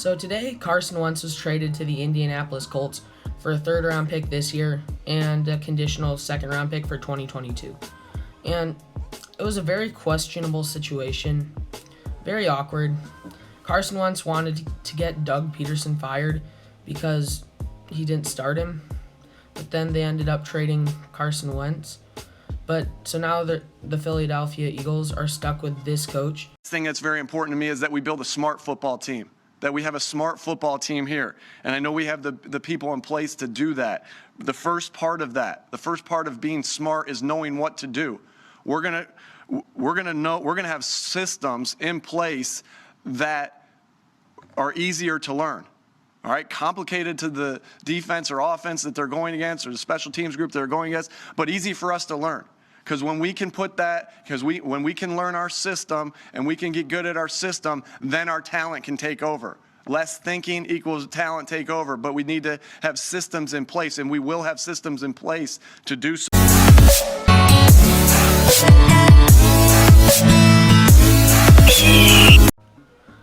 So today, Carson Wentz was traded to the Indianapolis Colts for a third-round pick this year and a conditional second-round pick for 2022. And it was a very questionable situation, very awkward. Carson Wentz wanted to get Doug Peterson fired because he didn't start him, but then they ended up trading Carson Wentz. But so now the Philadelphia Eagles are stuck with this coach. The thing that's very important to me is that we build a smart football team, that we have a smart football team here. And I know we have the people in place to do that. The first part of being smart is knowing what to do. We're gonna have systems in place that are easier to learn. All right, complicated to the defense or offense that they're going against, or the special teams group they're going against, but easy for us to learn. Because when we can when we can learn our system and we can get good at our system, then our talent can take over. Less thinking equals talent take over, but we need to have systems in place, and we will have systems in place to do so.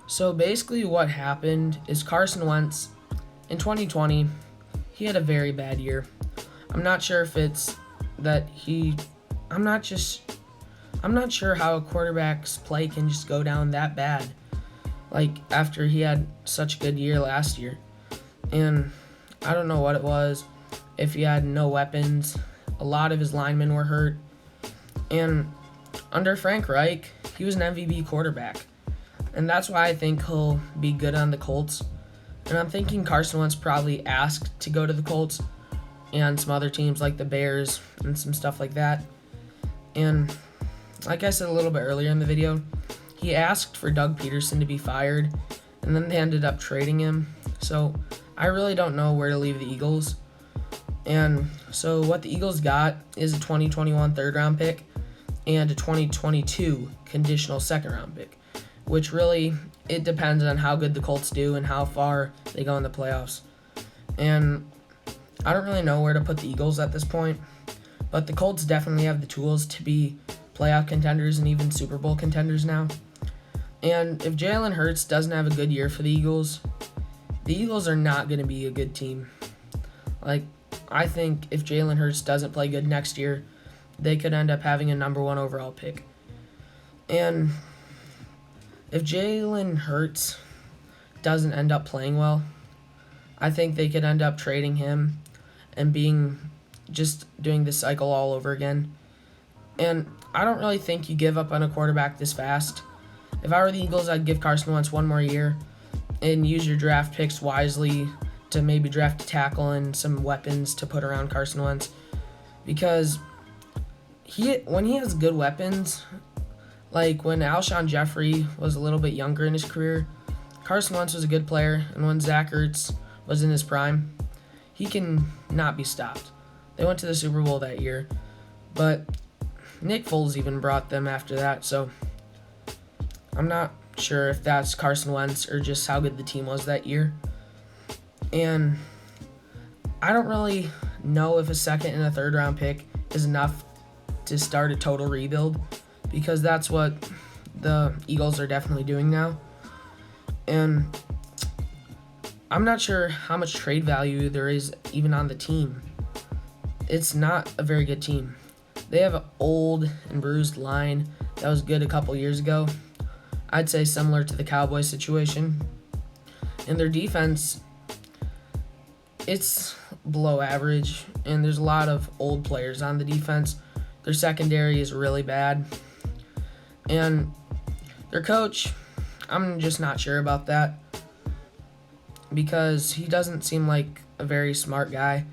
So basically what happened is Carson Wentz, in 2020, he had a very bad year. I'm not sure if it's that I'm not sure how a quarterback's play can just go down that bad, like after he had such a good year last year. And I don't know what it was, if he had no weapons, a lot of his linemen were hurt. And under Frank Reich, he was an MVP quarterback. And that's why I think he'll be good on the Colts. And I'm thinking Carson Wentz probably asked to go to the Colts and some other teams like the Bears and some stuff like that. And like I said a little bit earlier in the video, he asked for Doug Peterson to be fired, and then they ended up trading him. So I really don't know where to leave the Eagles. And so what the Eagles got is a 2021 third-round pick and a 2022 conditional second-round pick, which really, it depends on how good the Colts do and how far they go in the playoffs. And I don't really know where to put the Eagles at this point, but the Colts definitely have the tools to be playoff contenders and even Super Bowl contenders now. And if Jalen Hurts doesn't have a good year for the Eagles are not going to be a good team. Like, I think if Jalen Hurts doesn't play good next year, they could end up having a number 1 overall pick. And if Jalen Hurts doesn't end up playing well, I think they could end up trading him and doing this cycle all over again. And I don't really think you give up on a quarterback this fast. If I were the Eagles, I'd give Carson Wentz one more year and use your draft picks wisely to maybe draft a tackle and some weapons to put around Carson Wentz. Because when he has good weapons, like when Alshon Jeffrey was a little bit younger in his career, Carson Wentz was a good player, and when Zach Ertz was in his prime, he can not be stopped. They went to the Super Bowl that year, but Nick Foles even brought them after that, so I'm not sure if that's Carson Wentz or just how good the team was that year. And I don't really know if a second and a third round pick is enough to start a total rebuild, because that's what the Eagles are definitely doing now. And I'm not sure how much trade value there is even on the team. It's not a very good team. They have an old and bruised line that was good a couple years ago. I'd say similar to the Cowboys situation. And their defense, it's below average, and there's a lot of old players on the defense. Their secondary is really bad. And their coach, I'm just not sure about that, because he doesn't seem like a very smart guy.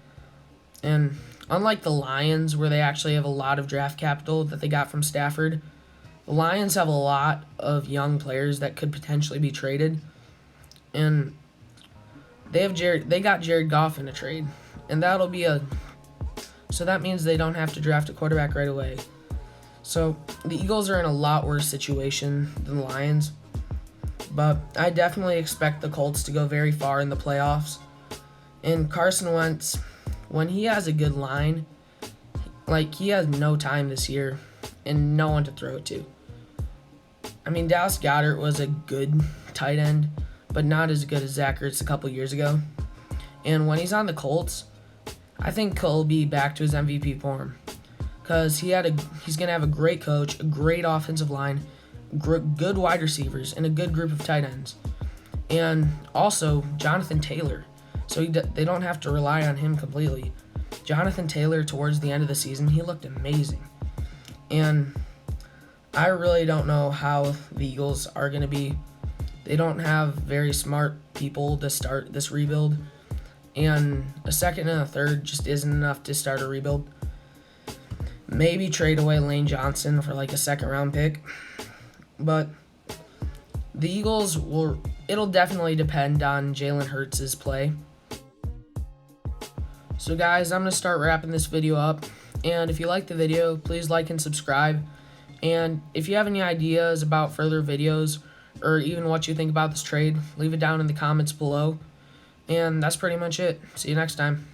And unlike the Lions, where they actually have a lot of draft capital that they got from Stafford, the Lions have a lot of young players that could potentially be traded. And they got Jared Goff in a trade, and so that means they don't have to draft a quarterback right away. So the Eagles are in a lot worse situation than the Lions, but I definitely expect the Colts to go very far in the playoffs. And Carson Wentz, when he has a good line, like, he has no time this year and no one to throw it to. I mean, Dallas Goedert was a good tight end, but not as good as Zach Ertz a couple years ago. And when he's on the Colts, I think he'll be back to his MVP form, because he's going to have a great coach, a great offensive line, good wide receivers, and a good group of tight ends. And also Jonathan Taylor, so they don't have to rely on him completely. Jonathan Taylor, towards the end of the season, he looked amazing. And I really don't know how the Eagles are going to be. They don't have very smart people to start this rebuild, and a second and a third just isn't enough to start a rebuild. Maybe trade away Lane Johnson for like a second-round pick, but the Eagles it'll definitely depend on Jalen Hurts' play. So guys, I'm going to start wrapping this video up, and if you like the video, please like and subscribe. And if you have any ideas about further videos, or even what you think about this trade, leave it down in the comments below. And that's pretty much it. See you next time.